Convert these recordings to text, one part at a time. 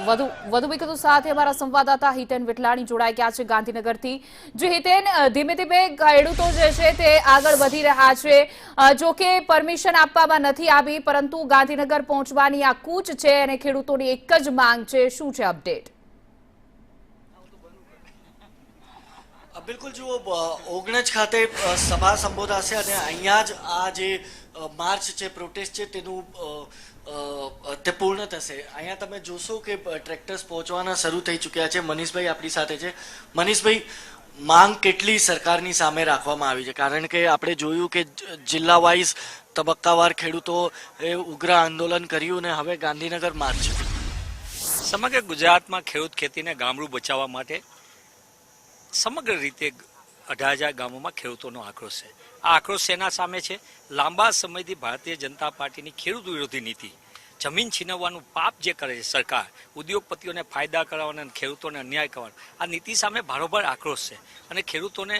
વધુ વિગતો સાથે અમારા સંવાદદાતા હિતેન વિઠલાણી જોડાઈ ગયા છે ગાંધીનગરથી। જે હિતેન, ધીમે ધીમે ખેડૂતો જે છે તે આગળ વધી રહ્યા છે। જો કે પરમિશન આપવામાં નથી આવી, પરંતુ ગાંધીનગર પહોંચવાની આ કૂચ છે અને ખેડૂતોની એક જ માંગ છે। શું છે અપડેટ? બિલકુલ, જુઓ, ઓગણજ ખાતે સભા સંબોધાશે અને અહીંયા જ આ જે માર્ચ છે, પ્રોટેસ્ટ છે, તેનું તે પૂર્ણ થશે। અહીંયા તમે જોશો કે ટ્રેક્ટર્સ પહોંચવાના શરૂ થઈ ચૂક્યા છે। મનીષભાઈ આપણી સાથે છે। મનીષભાઈ, માંગ કેટલી સરકારની સામે રાખવામાં આવી છે? કારણ કે આપણે જોયું કે જિલ્લા વાઇઝ તબક્કાવાર ખેડૂતોએ ઉગ્ર આંદોલન કર્યું અને હવે ગાંધીનગર માર્ચ છે। સમગ્ર ગુજરાતમાં ખેડૂત ખેતીને ગામડું બચાવવા માટે સમગ્ર રીતે 18,000 ગામોમાં ખેડૂતોનો આક્રોશ છે। આ આક્રોશ શેના સામે છે? લાંબા સમયથી ભારતીય જનતા પાર્ટીની ખેડૂત વિરોધી નીતિ, જમીન છીનવવાનું પાપ જે કરે છે સરકાર, ઉદ્યોગપતિઓને ફાયદા કરાવવાના અને ખેડૂતોને અન્યાય કરવાનો, આ નીતિ સામે ભારોભાર આક્રોશ છે અને ખેડૂતોને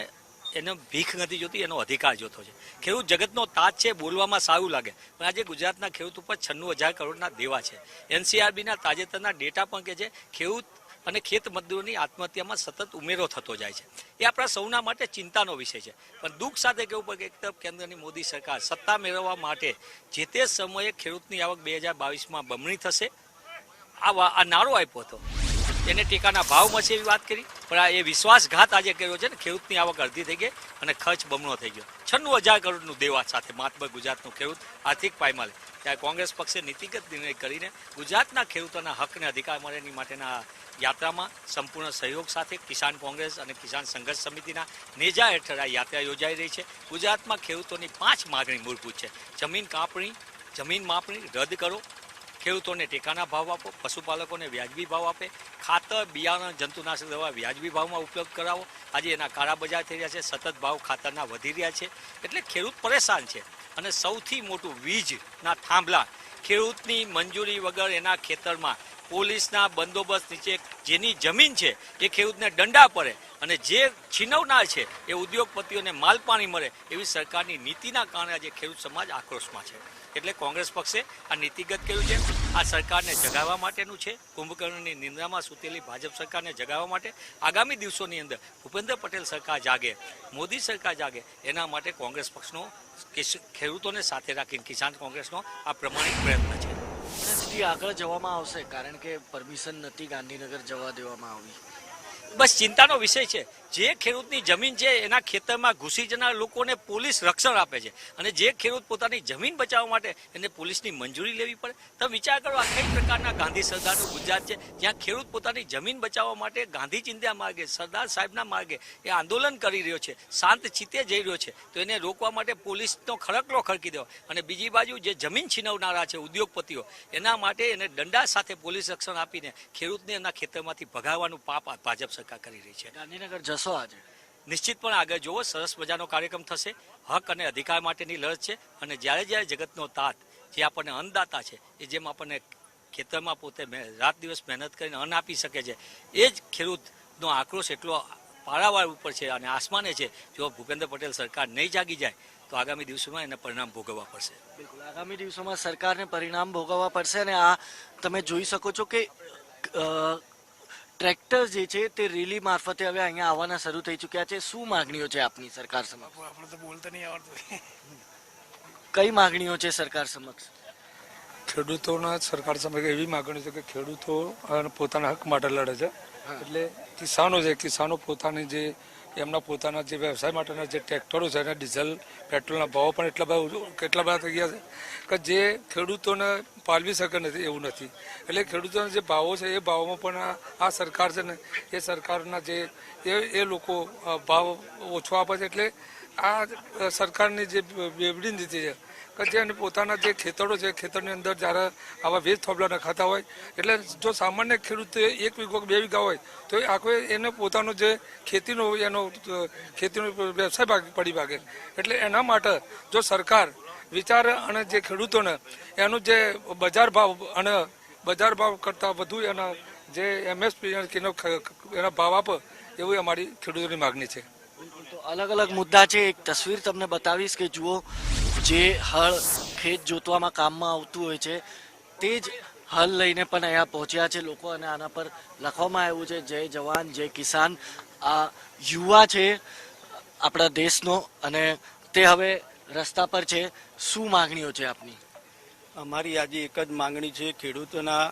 એનો ભીખ નથી જોતી, એનો અધિકાર જોતો છે। ખેડૂત જગતનો તાજ છે, બોલવામાં સારું લાગે, પણ આજે ગુજરાતના ખેડૂત ઉપર 96,000 કરોડના દેવા છે। એનસીઆરબીના તાજેતરના ડેટા પણ કહે છે ખેડૂત અને ખેત મજદૂરોની આત્મહત્યામાં સતત ઉમેરો થતો જાય છે। એ આપણા સૌના માટે ચિંતાનો વિષય છે। પણ દુઃખ સાથે કહેવું પડે કે એક તરફ કેન્દ્રની મોદી સરકાર સત્તા મેળવવા માટે જે તે સમયે ખેડૂતની આવક 2022માં બમણી થશે આ નારો આપ્યો હતો, એને ટેકાના ભાવ મળશે એવી વાત કરી, પણ આ એ વિશ્વાસઘાત આજે કર્યો છે ને, ખેડૂતની આવક અડધી થઈ ગઈ અને ખર્ચ બમણો થઈ ગયો। 96,000 કરોડનું દેવા સાથે માત્ર ગુજરાતનું ખેડૂત આર્થિક પાયમાલે, ત્યારે કોંગ્રેસ પક્ષે નીતિગત નિર્ણય કરીને ગુજરાતના ખેડૂતોના હકને અધિકાર મળે એની માટેના યાત્રામાં સંપૂર્ણ સહયોગ સાથે કિસાન કોંગ્રેસ અને કિસાન સંઘર્ષ સમિતિના નેજા હેઠળ આ યાત્રા યોજાઈ રહી છે। ગુજરાતમાં ખેડૂતોની 5 માગણી મૂળભૂત છે। જમીન માપણી રદ કરો, ખેડૂતોને ટેકાના ભાવ આપો, પશુપાલકોને વ્યાજબી ભાવ આપે, ખાતર, બિયારણ, જંતુનાશક દવા વ્યાજબી ભાવમાં ઉપલબ્ધ કરાવો। આજે એના કાળા બજાર થઈ રહ્યા છે, સતત ભાવ ખાતરના વધી રહ્યા છે, એટલે ખેડૂત પરેશાન છે। અને સૌથી મોટું વીજના થાંભલા, ખેડૂતની મંજૂરી વગર એના ખેતરમાં પોલીસના બંદોબસ્ત નીચે જેની જમીન છે એ ખેડૂતને દંડા પડે અને જે છીનવનાર છે એ ઉદ્યોગપતિઓને માલ પાણી મળે, એવી સરકારની નીતિના કારણે આજે ખેડૂત સમાજ આક્રોશમાં છે। એટલે કોંગ્રેસ પક્ષે આ નીતિગત કર્યું છે। આ સરકારને જગાવવા માટેનું છે। કુંભકર્ણની નિંદ્રામાં સૂતેલી ભાજપ સરકારને જગાવવા માટે આગામી દિવસોની અંદર ભૂપેન્દ્ર પટેલ સરકાર જાગે, મોદી સરકાર જાગે, એના માટે કોંગ્રેસ પક્ષનો ખેડૂતોને સાથે રાખીને કિસાન કોંગ્રેસનો આ પ્રમાણિક પ્રયત્ન છે। આગળ જવામાં આવશે કારણ કે પરમિશન નથી ગાંધીનગર જવા દેવામાં આવી। બસ ચિંતાનો વિષય છે। જે ખેડૂતની જમીન છે એના ખેતરમાં ઘૂસી જનાર લોકોને પોલીસ રક્ષણ આપે છે અને જે ખેડૂત પોતાની જમીન બચાવવા માટે એને પોલીસની મંજૂરી લેવી પડે। તમે વિચાર કરો, આ કઈ પ્રકારના ગાંધી સરદારનું ગુજરાત છે જ્યાં ખેડૂત પોતાની જમીન બચાવવા માટે ગાંધી ચિંધ્યા માર્ગે, સરદાર સાહેબના માર્ગે એ આંદોલન કરી રહ્યો છે, શાંત ચિત્તે જઈ રહ્યો છે, તો એને રોકવા માટે પોલીસનો ખડકલો ખડકી દેવો અને બીજી બાજુ જે જમીન છીનવનારા છે ઉદ્યોગપતિઓ, એના માટે એને દંડા સાથે પોલીસ રક્ષણ આપીને ખેડૂતને એના ખેતરમાંથી ભગાવવાનું પાપ ભાજપ સરકાર કરી રહી છે। ગાંધીનગર જશો આજે? નિશ્ચિત પણ આગળ જોવો, સરસ મજાનો કાર્યક્રમ થશે। હક અને અધિકાર માટેની લડત છે અને જ્યારે જગતનો તાત, જે આપણને અન્નદાતા છે, એ જેમ આપણને ખેતરમાં પોતે રાત દિવસ મહેનત કરીને અન્ન આપી શકે છે, એ જ ખેડૂતનો આક્રોશ એટલો પારાવાર ઉપર છે અને આસમાને છે। જો ભૂપેન્દ્ર પટેલ સરકાર નહીં જાગી જાય તો આગામી દિવસોમાં એને પરિણામ ભોગવવા પડશે। બિલકુલ, આગામી દિવસોમાં સરકારને પરિણામ ભોગવવા પડશે અને આ તમે જોઈ શકો છો કે ટ્રેક્ટર જે છે તે રેલી મારફતે હવે અહીંયા આવવાના શરૂ થઈ ચૂક્યા છે। શું માંગણીઓ છે આપની સરકાર સમક્ષ? આપણે તો બોલતા નહીં આવડતું। કઈ માંગણીઓ છે સરકાર સમક્ષ? ખેડૂતોના સરકાર સમક્ષ એવી માંગણી છે કે ખેડૂતો પોતાના હક માટે લડે છે, એટલે કિસાનો છે, કિસાનો પોતાની જે એમના પોતાના જે વ્યવસાય માટેના જે ટ્રેક્ટરો છે અને ડીઝલ પેટ્રોલના ભાવો પણ કેટલા બધા થઈ ગયા છે કે જે ખેડૂતોને પાલવી શકે નથી એવું નથી। એટલે ખેડૂતોના જે ભાવો છે એ ભાવોમાં પણ આ સરકાર છે ને એ સરકારના જે એ લોકો ભાવ ઓછો આપે છે। એટલે આ સરકારની જે બેવડી નીતિ છે કે જે પોતાના જે ખેતરો છે, ખેતરની અંદર જ્યારે આવા વેજ થોબલા નખાતા હોય, એટલે જો સામાન્ય ખેડૂત 1 વીઘો 2 વીઘા હોય તો આખો એને પોતાનો જે ખેતીનો વ્યવસાય પડી ભાગે। એટલે એના માટે જો સરકાર વિચારે અને જે ખેડૂતોને એનું જે બજાર ભાવ કરતાં વધુ એના જે MSP એના ભાવ આપે એવી અમારી ખેડૂતોની માગણી છે। તો અલગ અલગ મુદ્દા છે। એક તસવીર તમને બતાવીશ કે જુઓ, જે હળ ખેત જોતવામાં કામમાં આવતું હોય છે તે જ હલ લઈને પણ અહીંયા પહોંચ્યા છે લોકો અને આના પર લખવામાં આવ્યું છે જય જવાન જય કિસાન. આ યુવા છે આપણા દેશનો અને તે હવે રસ્તા પર છે. શું માંગણીઓ છે આપની? અમારી આજે એક જ માંગણી છે, ખેડૂતોના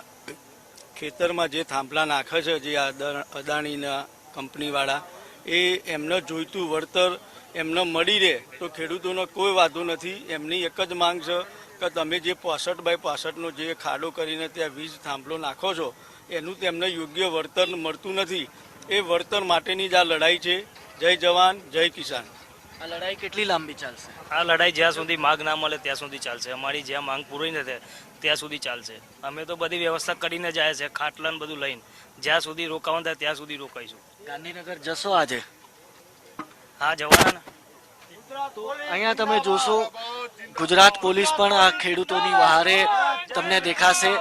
ખેતરમાં જે થાંભલા નાખે છે જે અદાણીના કંપનીવાળા, એ એમને જોઈતું વળતર એમને મળી રહે તો ખેડૂતોનો કોઈ વાંધો નથી. એમની એક જ માંગ છે કે તમે જે 65x65નો જે ખાડો કરીને ત્યાં વીજ થાંભલો નાખો છો એનું તેમને યોગ્ય વળતર મળતું નથી. એ વળતર માટેની જ આ લડાઈ છે. જય જવાન જય કિસાન. આ લડાઈ કેટલી લાંબી ચાલશે? આ લડાઈ જ્યાં સુધી માગ ના મળે ત્યાં સુધી ચાલશે. અમારી જ્યાં માંગ પૂરી ન થાય ત્યાં સુધી ચાલશે. અમે તો બધી વ્યવસ્થા કરીને જાય છે, ખાટલા ને બધું લઈને. જ્યાં સુધી રોકાવાનું થાય ત્યાં સુધી રોકાઈશું. ગાંધીનગર જશો આજે? હા, જવાના. અહીંયા તમે જોશો ગુજરાત પોલીસ પણ આ ખેડૂતોની વહારે તમને દેખાશે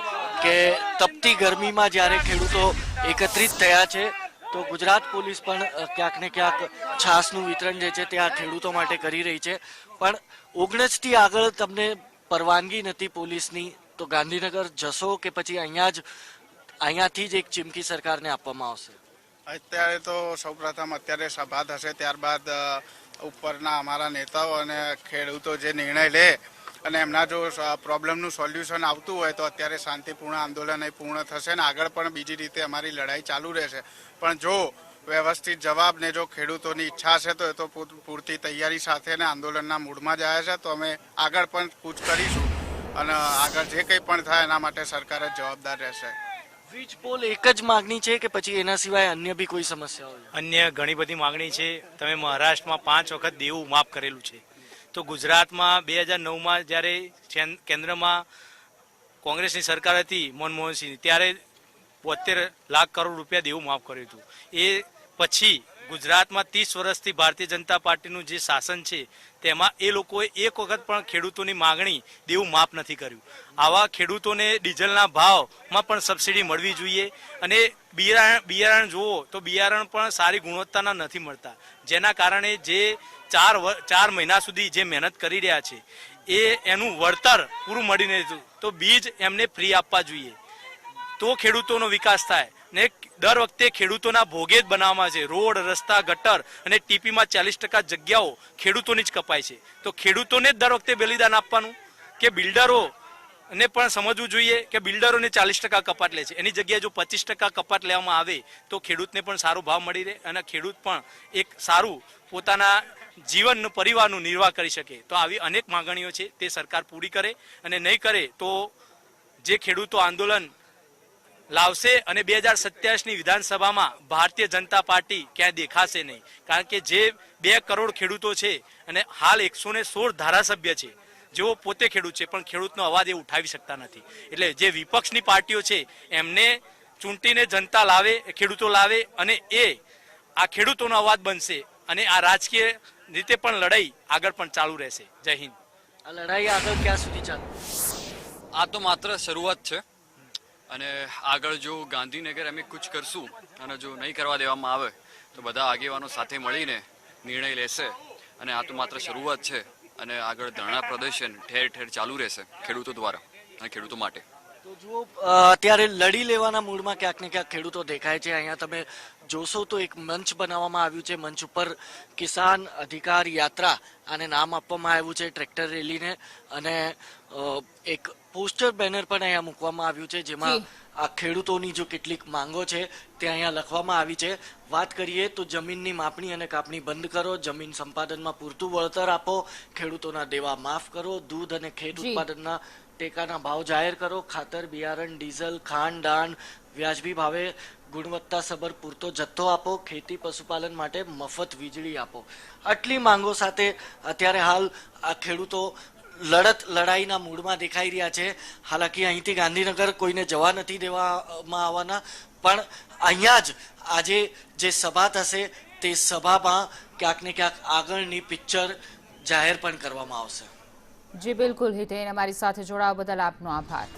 કે તપતી ગરમીમાં જ્યારે ખેડૂતો એકત્રિત થયા છે તો ગુજરાત પોલીસ પણ ક્યાંક ને ક્યાંક છાસનું વિતરણ જે છે તે આ ખેડૂતો માટે કરી રહી છે. પણ 19થી આગળ તમને પરવાનગી નથી પોલીસની, તો ગાંધીનગર જશો કે પછી અહીંયાથી જ એક ચીમકી સરકારને આપવામાં આવશે? અત્યારે તો સૌપ્રથમ અત્યારે સભા થશે, ત્યારબાદ ઉપરના અમારા નેતાઓ અને ખેડૂતો જે નિર્ણય લે અને એમના જો પ્રોબ્લેમનું સોલ્યુશન આવતું હોય તો અત્યારે શાંતિપૂર્ણ આંદોલન એ પૂર્ણ થશે ને આગળ પણ બીજી રીતે અમારી લડાઈ ચાલુ રહેશે. પણ જો વ્યવસ્થિત જવાબ ને જો ખેડૂતોની ઈચ્છા છે તો એ તો પૂરતી તૈયારી સાથે ને આંદોલનના મૂડમાં જ આવ્યા છે, તો અમે આગળ પણ કૂચ કરીશું અને આગળ જે કંઈ પણ થાય એના માટે સરકાર જ જવાબદાર રહેશે. વીજ પોલ એક જ માગણી છે કે પછી એના સિવાય અન્ય બી કોઈ સમસ્યાઓ? અન્ય ઘણી બધી માંગણી છે. તમે મહારાષ્ટ્રમાં 5 વખત દેવું માફ કરેલું છે, તો ગુજરાતમાં 2009માં જ્યારે કેન્દ્રમાં કોંગ્રેસની સરકાર હતી મનમોહનસિંહની, ત્યારે 72 લાખ કરોડ રૂપિયા દેવું માફ કર્યું હતું. એ પછી ગુજરાતમાં 30 વર્ષથી ભારતીય જનતા પાર્ટીનું જે શાસન છે તેમાં એ લોકોએ એક વખત પણ ખેડૂતોની માગણી દેવું માફ નથી કર્યું. આવા ખેડૂતોને ડીઝલના ભાવમાં પણ સબસિડી મળવી જોઈએ. અને બિયારણ જુઓ તો બિયારણ પણ સારી ગુણવત્તાના નથી મળતા, જેના કારણે જે 4 મહિના સુધી જે મહેનત કરી રહ્યા છે એનું વળતર પૂરું મળી નથી, તો બીજ એમને ફ્રી આપવા જોઈએ તો ખેડૂતોનો વિકાસ થાય. ને દર વખતે ખેડૂતોના ભોગે જ બનાવવામાં છે. રોડ, રસ્તા, ગટર અને ટીપીમાં 40% જગ્યાઓ ખેડૂતોની જ કપાય છે. તો ખેડૂતોને જ દર વખતે બલિદાન આપવાનું કે બિલ્ડરો ને પણ સમજવું જોઈએ કે બિલ્ડરોને 40% કપાત લે છે, એની જગ્યાએ જો 25% કપાત લેવામાં આવે તો ખેડૂતને પણ સારો ભાવ મળી રહે અને ખેડૂત પણ એક સારું પોતાના જીવનનું, પરિવારનું નિર્વાહ કરી શકે. તો આવી અનેક માંગણીઓ છે તે સરકાર પૂરી કરે, અને નહીં કરે તો જે ખેડૂતો આંદોલન લાવશે અને 2027ની વિધાનસભામાં ભારતીય જનતા પાર્ટી ક્યાંય દેખાશે નહીં. કારણ કે જે 2 કરોડ ખેડૂતો છે અને હાલ 116 ધારાસભ્ય છે જેઓ પોતે ખેડૂત છે પણ ખેડૂતનો અવાજ એ ઉઠાવી શકતા નથી. એટલે જે વિપક્ષની પાર્ટીઓ છે એમને ચૂંટીને જનતા લાવે, ખેડૂતો લાવે અને એ આ ખેડૂતોનો અવાજ બનશે અને આ રાજકીય રીતે પણ લડાઈ આગળ પણ ચાલુ રહેશે. જય હિન્દ. આ લડાઈ આગળ ક્યાં સુધી ચાલે? આ તો માત્ર શરૂઆત છે અને આગળ જો ગાંધીનગર અમે કુછ કરશું અને જો નહીં કરવા દેવામાં આવે તો બધા આગેવાનો સાથે મળીને નિર્ણય લેશે. અને આ તો માત્ર શરૂઆત છે અને આગળ ધરણા પ્રદર્શન ઠેર ઠેર ચાલુ રહેશે ખેડૂતો દ્વારા અને ખેડૂતો માટે. તો જુઓ અત્યારે લડી લેવાના મૂડમાં ક્યાંક ને ક્યાંક ખેડૂતો દેખાય છે. અહીંયા તમે જોશો તો એક મંચ બનાવવામાં આવ્યું છે. મંચ ઉપર કિસાન અધિકાર યાત્રા આને નામ આપવામાં આવ્યું છે, ટ્રેક્ટર રેલીને, અને એક પોસ્ટર બેનર પણ અહીંયા મૂકવામાં આવ્યું છે જેમાં આ ખેડૂતોની જો કેટલીક માંગો છે તે અહીંયા લખવામાં આવી છે. વાત કરીએ તો જમીનની માપણી અને કાપણી બંધ કરો, જમીન સંપાદનમાં પૂરતું વળતર આપો, ખેડૂતોના દેવા માફ કરો, દૂધ અને ખેત ઉત્પાદનના ટેકાના ભાવ જાહેર કરો, ખાતર, બિયારણ, ડીઝલ, ખાંડ, દાણ વ્યાજબી ભાવે ગુણવત્તાસભર પૂરતો જથ્થો આપો, ખેતી પશુપાલન માટે મફત વીજળી આપો. આટલી માંગો સાથે અત્યારે હાલ આ ખેડૂતો લડાઈના મૂડમાં દેખાઈ રહ્યા છે. હાલાકી અહીંથી ગાંધીનગર કોઈને જવા નથી દેવામાં આવવાના, પણ અહીંયા જ આજે જે સભા થશે તે સભામાં ક્યાંક ને ક્યાંક આગળની પિક્ચર જાહેર પણ કરવામાં આવશે. જી બિલકુલ હિતેન, અમારી સાથે જોડાવા બદલ આપનો આભાર.